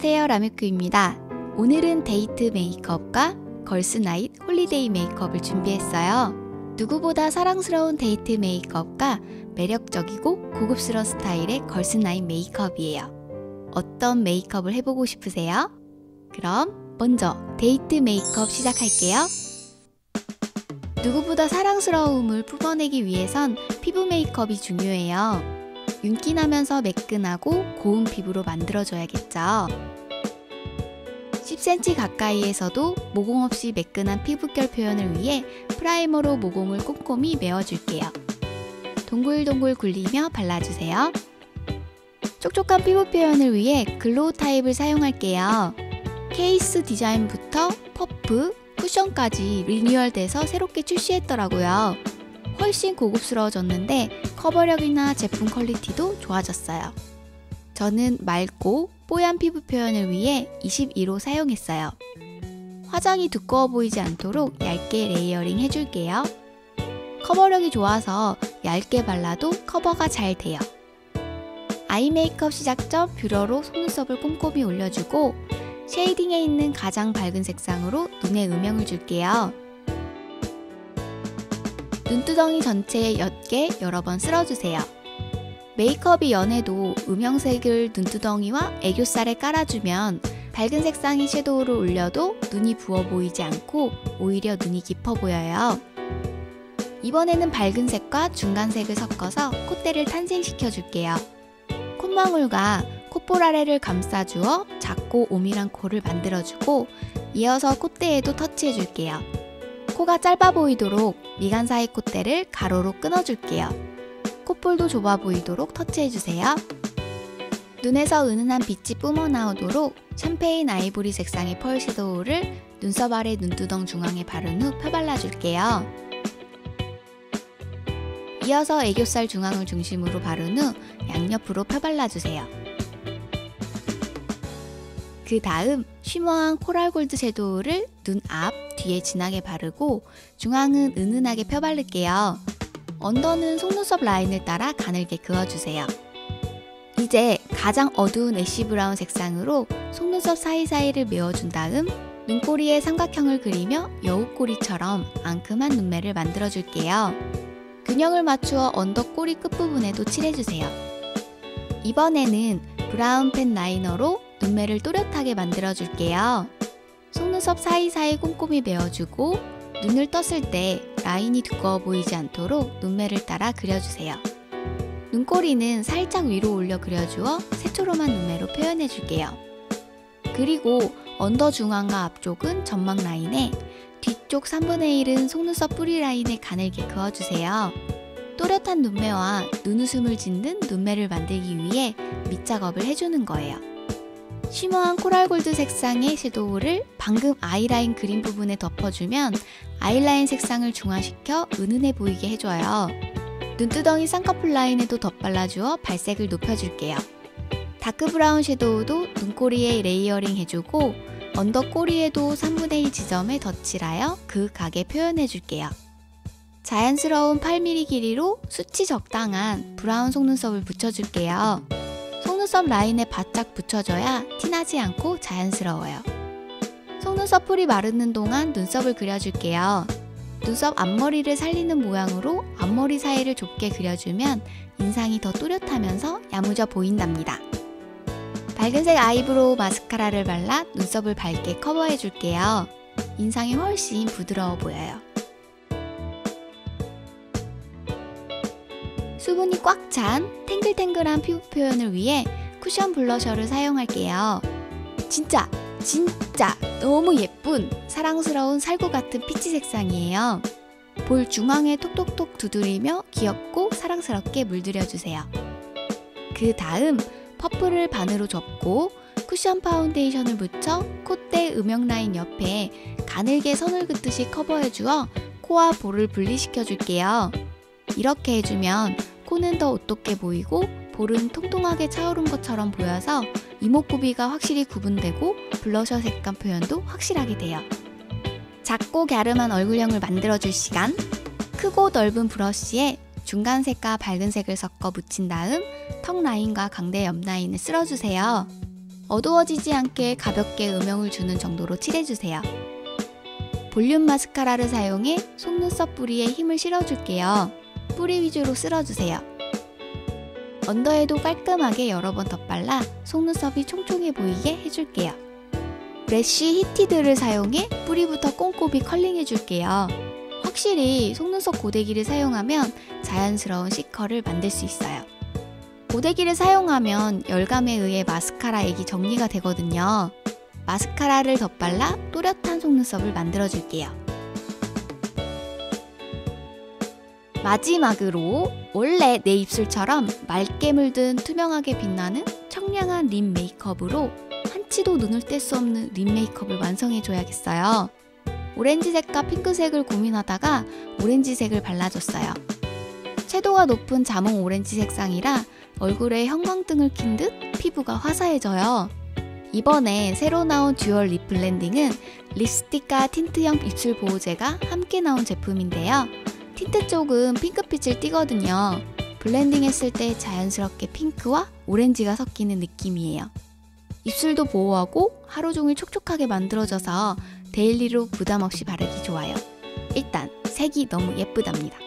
안녕하세요, 라뮤크입니다. 오늘은 데이트 메이크업과 걸스 나잇 홀리데이 메이크업을 준비했어요. 누구보다 사랑스러운 데이트 메이크업과 매력적이고 고급스러운 스타일의 걸스 나잇 메이크업이에요. 어떤 메이크업을 해보고 싶으세요? 그럼 먼저 데이트 메이크업 시작할게요. 누구보다 사랑스러움을 뿜어내기 위해선 피부 메이크업이 중요해요. 윤기 나면서 매끈하고 고운 피부로 만들어줘야겠죠. 10cm 가까이에서도 모공 없이 매끈한 피부결 표현을 위해 프라이머로 모공을 꼼꼼히 메워줄게요. 동글동글 굴리며 발라주세요. 촉촉한 피부 표현을 위해 글로우 타입을 사용할게요. 케이스 디자인부터 퍼프, 쿠션까지 리뉴얼돼서 새롭게 출시했더라고요. 훨씬 고급스러워졌는데 커버력이나 제품 퀄리티도 좋아졌어요. 저는 맑고 뽀얀 피부 표현을 위해 22호 사용했어요. 화장이 두꺼워 보이지 않도록 얇게 레이어링 해줄게요. 커버력이 좋아서 얇게 발라도 커버가 잘 돼요. 아이 메이크업 시작 전 뷰러로 속눈썹을 꼼꼼히 올려주고 쉐이딩에 있는 가장 밝은 색상으로 눈에 음영을 줄게요. 눈두덩이 전체에 옅게 여러 번 쓸어주세요. 메이크업이 연해도 음영색을 눈두덩이와 애교살에 깔아주면 밝은 색상의 섀도우를 올려도 눈이 부어 보이지 않고 오히려 눈이 깊어 보여요. 이번에는 밝은 색과 중간색을 섞어서 콧대를 탄생시켜줄게요. 콧망울과 콧볼 아래를 감싸주어 작고 오밀한 코를 만들어주고 이어서 콧대에도 터치해줄게요. 코가 짧아 보이도록 미간 사이 콧대를 가로로 끊어줄게요. 콧볼도 좁아 보이도록 터치해주세요. 눈에서 은은한 빛이 뿜어나오도록 샴페인 아이보리 색상의 펄 섀도우를 눈썹 아래 눈두덩 중앙에 바른 후 펴발라줄게요. 이어서 애교살 중앙을 중심으로 바른 후 양옆으로 펴발라주세요. 그 다음 쉬머한 코랄 골드 섀도우를 눈 앞, 뒤에 진하게 바르고 중앙은 은은하게 펴바를게요. 언더는 속눈썹 라인을 따라 가늘게 그어주세요. 이제 가장 어두운 애쉬 브라운 색상으로 속눈썹 사이사이를 메워준 다음 눈꼬리에 삼각형을 그리며 여우꼬리처럼 앙큼한 눈매를 만들어줄게요. 균형을 맞추어 언더 꼬리 끝부분에도 칠해주세요. 이번에는 브라운 펜 라이너로 눈매를 또렷하게 만들어줄게요. 속눈썹 사이사이 꼼꼼히 메워주고 눈을 떴을 때 라인이 두꺼워 보이지 않도록 눈매를 따라 그려주세요. 눈꼬리는 살짝 위로 올려 그려주어 새초롬한 눈매로 표현해줄게요. 그리고 언더 중앙과 앞쪽은 점막 라인에 뒤쪽 3분의 1은 속눈썹 뿌리 라인에 가늘게 그어주세요. 또렷한 눈매와 눈웃음을 짓는 눈매를 만들기 위해 밑작업을 해주는 거예요. 쉬머한 코랄 골드 색상의 섀도우를 방금 아이라인 그린 부분에 덮어주면 아이라인 색상을 중화시켜 은은해 보이게 해줘요. 눈두덩이 쌍꺼풀 라인에도 덧발라주어 발색을 높여줄게요. 다크 브라운 섀도우도 눈꼬리에 레이어링 해주고 언더 꼬리에도 3분의 1 지점에 덧칠하여 그윽하게 표현해줄게요. 자연스러운 8mm 길이로 수치 적당한 브라운 속눈썹을 붙여줄게요. 속눈썹 라인에 바짝 붙여줘야 티나지 않고 자연스러워요. 속눈썹 풀이 마르는 동안 눈썹을 그려줄게요. 눈썹 앞머리를 살리는 모양으로 앞머리 사이를 좁게 그려주면 인상이 더 또렷하면서 야무져 보인답니다. 밝은색 아이브로우 마스카라를 발라 눈썹을 밝게 커버해줄게요. 인상이 훨씬 부드러워 보여요. 수분이 꽉 찬 탱글탱글한 피부 표현을 위해 쿠션 블러셔를 사용할게요. 진짜 너무 예쁜 사랑스러운 살구 같은 피치 색상이에요. 볼 중앙에 톡톡톡 두드리며 귀엽고 사랑스럽게 물들여주세요. 그 다음 퍼플을 반으로 접고 쿠션 파운데이션을 묻혀 콧대 음영 라인 옆에 가늘게 선을 긋듯이 커버해주어 코와 볼을 분리시켜줄게요. 이렇게 해주면 코는 더 오똑해 보이고 볼은 통통하게 차오른 것처럼 보여서 이목구비가 확실히 구분되고 블러셔 색감 표현도 확실하게 돼요. 작고 갸름한 얼굴형을 만들어줄 시간! 크고 넓은 브러쉬에 중간색과 밝은색을 섞어 묻힌 다음 턱 라인과 광대 옆 라인을 쓸어주세요. 어두워지지 않게 가볍게 음영을 주는 정도로 칠해주세요. 볼륨 마스카라를 사용해 속눈썹 뿌리에 힘을 실어줄게요. 뿌리 위주로 쓸어주세요. 언더에도 깔끔하게 여러 번 덧발라 속눈썹이 총총해 보이게 해줄게요. 브래쉬 히티드를 사용해 뿌리부터 꼼꼼히 컬링해줄게요. 확실히 속눈썹 고데기를 사용하면 자연스러운 C컬을 만들 수 있어요. 고데기를 사용하면 열감에 의해 마스카라 액이 정리가 되거든요. 마스카라를 덧발라 또렷한 속눈썹을 만들어줄게요. 마지막으로 원래 내 입술처럼 맑게 물든 투명하게 빛나는 청량한 립 메이크업으로 한치도 눈을 뗄 수 없는 립 메이크업을 완성해줘야겠어요. 오렌지색과 핑크색을 고민하다가 오렌지색을 발라줬어요. 채도가 높은 자몽 오렌지 색상이라 얼굴에 형광등을 킨 듯 피부가 화사해져요. 이번에 새로 나온 듀얼 립 블렌딩은 립스틱과 틴트형 입술 보호제가 함께 나온 제품인데요. 틴트 쪽은 핑크빛을 띠거든요. 블렌딩 했을 때 자연스럽게 핑크와 오렌지가 섞이는 느낌이에요. 입술도 보호하고 하루 종일 촉촉하게 만들어져서 데일리로 부담 없이 바르기 좋아요. 일단 색이 너무 예쁘답니다.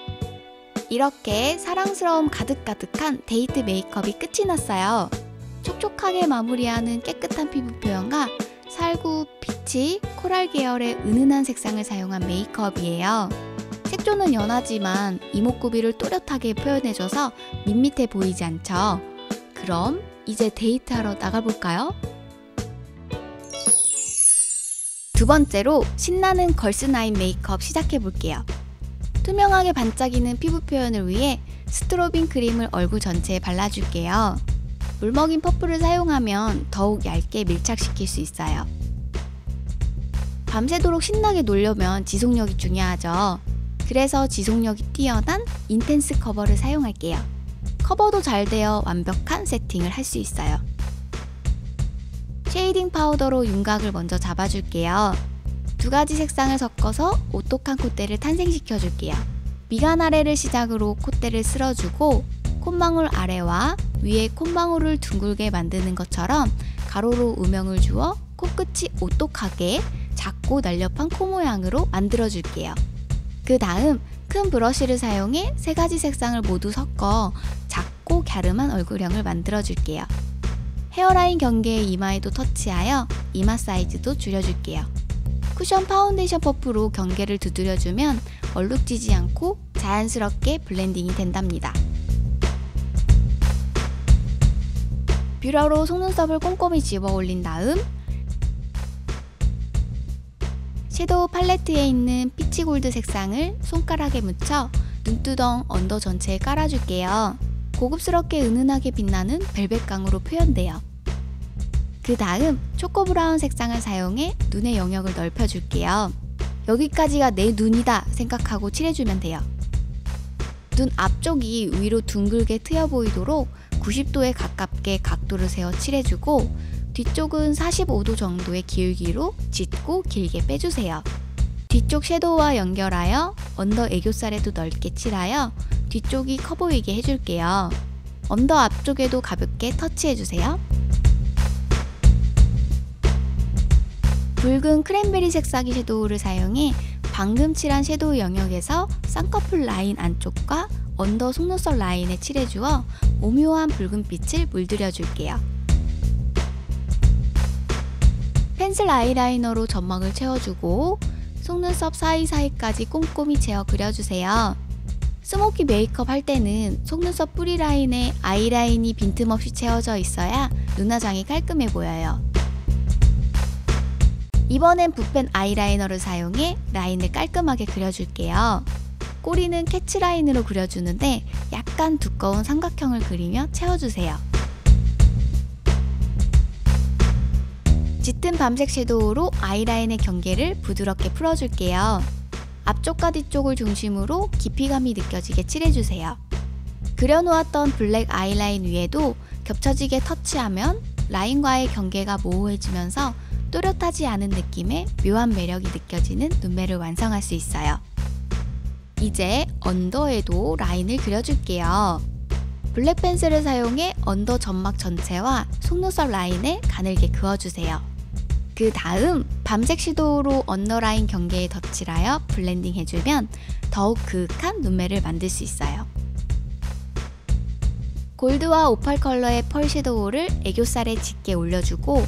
이렇게 사랑스러움 가득가득한 데이트 메이크업이 끝이 났어요. 촉촉하게 마무리하는 깨끗한 피부 표현과 살구, 피치, 코랄 계열의 은은한 색상을 사용한 메이크업이에요. 색조는 연하지만 이목구비를 또렷하게 표현해줘서 밋밋해 보이지 않죠? 그럼 이제 데이트하러 나가볼까요? 두 번째로 신나는 걸스나인 메이크업 시작해볼게요. 투명하게 반짝이는 피부 표현을 위해 스트로빙 크림을 얼굴 전체에 발라줄게요. 물먹인 퍼플을 사용하면 더욱 얇게 밀착시킬 수 있어요. 밤새도록 신나게 놀려면 지속력이 중요하죠. 그래서 지속력이 뛰어난 인텐스 커버를 사용할게요. 커버도 잘 되어 완벽한 세팅을 할 수 있어요. 쉐이딩 파우더로 윤곽을 먼저 잡아줄게요. 두 가지 색상을 섞어서 오똑한 콧대를 탄생시켜줄게요. 미간 아래를 시작으로 콧대를 쓸어주고 콧망울 아래와 위에 콧망울을 둥글게 만드는 것처럼 가로로 음영을 주어 코끝이 오똑하게 작고 날렵한 코 모양으로 만들어줄게요. 그 다음 큰 브러쉬를 사용해 세 가지 색상을 모두 섞어 작고 갸름한 얼굴형을 만들어줄게요. 헤어라인 경계에 이마에도 터치하여 이마 사이즈도 줄여줄게요. 쿠션 파운데이션 퍼프로 경계를 두드려주면 얼룩지지 않고 자연스럽게 블렌딩이 된답니다. 뷰러로 속눈썹을 꼼꼼히 집어 올린 다음 섀도우 팔레트에 있는 피치 골드 색상을 손가락에 묻혀 눈두덩 언더 전체에 깔아줄게요. 고급스럽게 은은하게 빛나는 벨벳광으로 표현돼요. 그 다음 초코 브라운 색상을 사용해 눈의 영역을 넓혀줄게요. 여기까지가 내 눈이다 생각하고 칠해주면 돼요. 눈 앞쪽이 위로 둥글게 트여 보이도록 90도에 가깝게 각도를 세워 칠해주고 뒤쪽은 45도 정도의 기울기로 짙고 길게 빼주세요. 뒤쪽 섀도우와 연결하여 언더 애교살에도 넓게 칠하여 뒤쪽이 커 보이게 해줄게요. 언더 앞쪽에도 가볍게 터치해주세요. 붉은 크랜베리 색상의 섀도우를 사용해 방금 칠한 섀도우 영역에서 쌍꺼풀 라인 안쪽과 언더 속눈썹 라인에 칠해주어 오묘한 붉은빛을 물들여줄게요. 펜슬 아이라이너로 점막을 채워주고 속눈썹 사이사이까지 꼼꼼히 채워 그려주세요. 스모키 메이크업 할 때는 속눈썹 뿌리 라인에 아이라인이 빈틈없이 채워져 있어야 눈화장이 깔끔해 보여요. 이번엔 붓펜 아이라이너를 사용해 라인을 깔끔하게 그려줄게요. 꼬리는 캐치라인으로 그려주는데 약간 두꺼운 삼각형을 그리며 채워주세요. 짙은 밤색 섀도우로 아이라인의 경계를 부드럽게 풀어줄게요. 앞쪽과 뒤쪽을 중심으로 깊이감이 느껴지게 칠해주세요. 그려놓았던 블랙 아이라인 위에도 겹쳐지게 터치하면 라인과의 경계가 모호해지면서 또렷하지 않은 느낌의 묘한 매력이 느껴지는 눈매를 완성할 수 있어요. 이제 언더에도 라인을 그려줄게요. 블랙 펜슬을 사용해 언더 점막 전체와 속눈썹 라인에 가늘게 그어주세요. 그 다음 밤색 섀도우로 언더라인 경계에 덧칠하여 블렌딩 해주면 더욱 그윽한 눈매를 만들 수 있어요. 골드와 오팔 컬러의 펄 섀도우를 애교살에 짙게 올려주고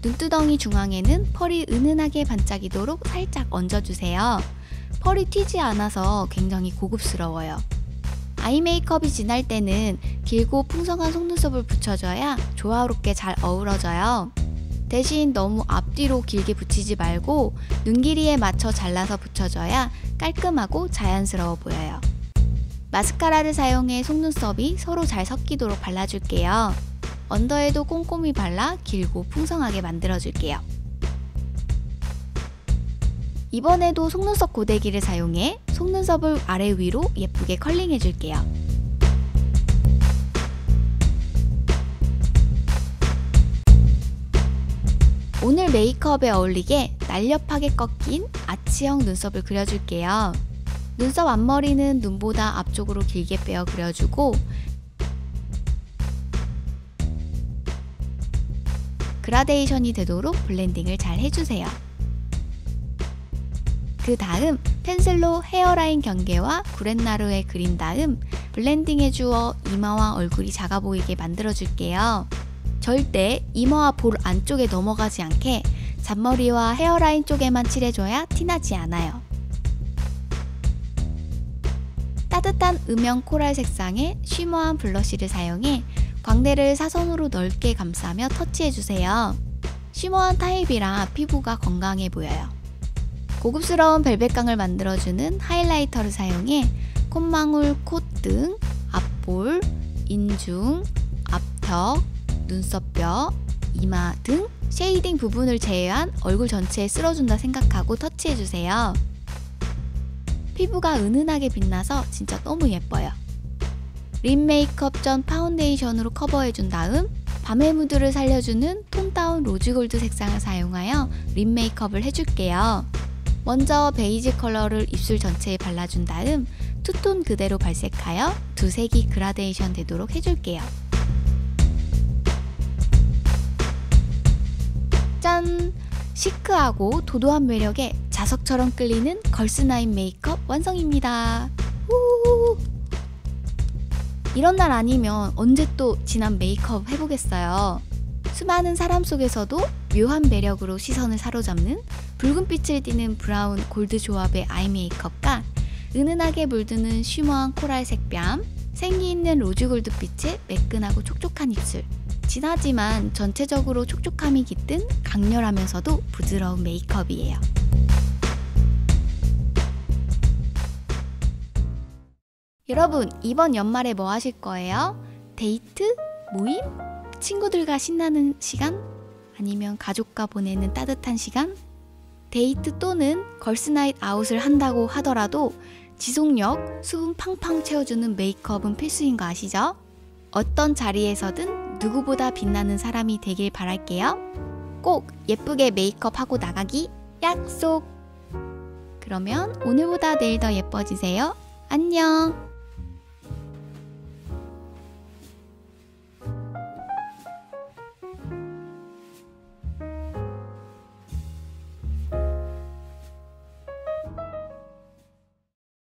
눈두덩이 중앙에는 펄이 은은하게 반짝이도록 살짝 얹어주세요. 펄이 튀지 않아서 굉장히 고급스러워요. 아이 메이크업이 진할 때는 길고 풍성한 속눈썹을 붙여줘야 조화롭게 잘 어우러져요. 대신 너무 앞뒤로 길게 붙이지 말고 눈 길이에 맞춰 잘라서 붙여줘야 깔끔하고 자연스러워 보여요. 마스카라를 사용해 속눈썹이 서로 잘 섞이도록 발라줄게요. 언더에도 꼼꼼히 발라 길고 풍성하게 만들어줄게요. 이번에도 속눈썹 고데기를 사용해 속눈썹을 아래 위로 예쁘게 컬링해줄게요. 오늘 메이크업에 어울리게 날렵하게 꺾인 아치형 눈썹을 그려줄게요. 눈썹 앞머리는 눈보다 앞쪽으로 길게 빼어 그려주고 그라데이션이 되도록 블렌딩을 잘 해주세요. 그 다음 펜슬로 헤어라인 경계와 구렛나루에 그린 다음 블렌딩 해주어 이마와 얼굴이 작아 보이게 만들어줄게요. 절대 이마와 볼 안쪽에 넘어가지 않게 잔머리와 헤어라인 쪽에만 칠해줘야 티나지 않아요. 따뜻한 음영 코랄 색상의 쉬머한 블러쉬를 사용해 광대를 사선으로 넓게 감싸며 터치해주세요. 쉬머한 타입이라 피부가 건강해 보여요. 고급스러운 벨벳광을 만들어주는 하이라이터를 사용해 콧망울, 콧등, 앞볼, 인중, 앞턱, 눈썹뼈, 이마 등 쉐이딩 부분을 제외한 얼굴 전체에 쓸어준다 생각하고 터치해주세요. 피부가 은은하게 빛나서 진짜 너무 예뻐요. 립 메이크업 전 파운데이션으로 커버해준 다음 밤의 무드를 살려주는 톤 다운 로즈골드 색상을 사용하여 립 메이크업을 해줄게요. 먼저 베이지 컬러를 입술 전체에 발라준 다음 투톤 그대로 발색하여 두 색이 그라데이션 되도록 해줄게요. 짠! 시크하고 도도한 매력에 자석처럼 끌리는 걸스나인 메이크업 완성입니다. 우우우. 이런 날 아니면 언제 또 진한 메이크업 해보겠어요. 수많은 사람 속에서도 묘한 매력으로 시선을 사로잡는 붉은빛을 띠는 브라운 골드 조합의 아이 메이크업과 은은하게 물드는 쉬머한 코랄 색뺨, 생기 있는 로즈 골드빛의 매끈하고 촉촉한 입술, 진하지만 전체적으로 촉촉함이 깃든 강렬하면서도 부드러운 메이크업이에요. 여러분, 이번 연말에 뭐 하실 거예요? 데이트? 모임? 친구들과 신나는 시간? 아니면 가족과 보내는 따뜻한 시간? 데이트 또는 걸스나잇 아웃을 한다고 하더라도 지속력, 수분 팡팡 채워주는 메이크업은 필수인 거 아시죠? 어떤 자리에서든 누구보다 빛나는 사람이 되길 바랄게요. 꼭 예쁘게 메이크업하고 나가기 약속! 그러면 오늘보다 내일 더 예뻐지세요. 안녕!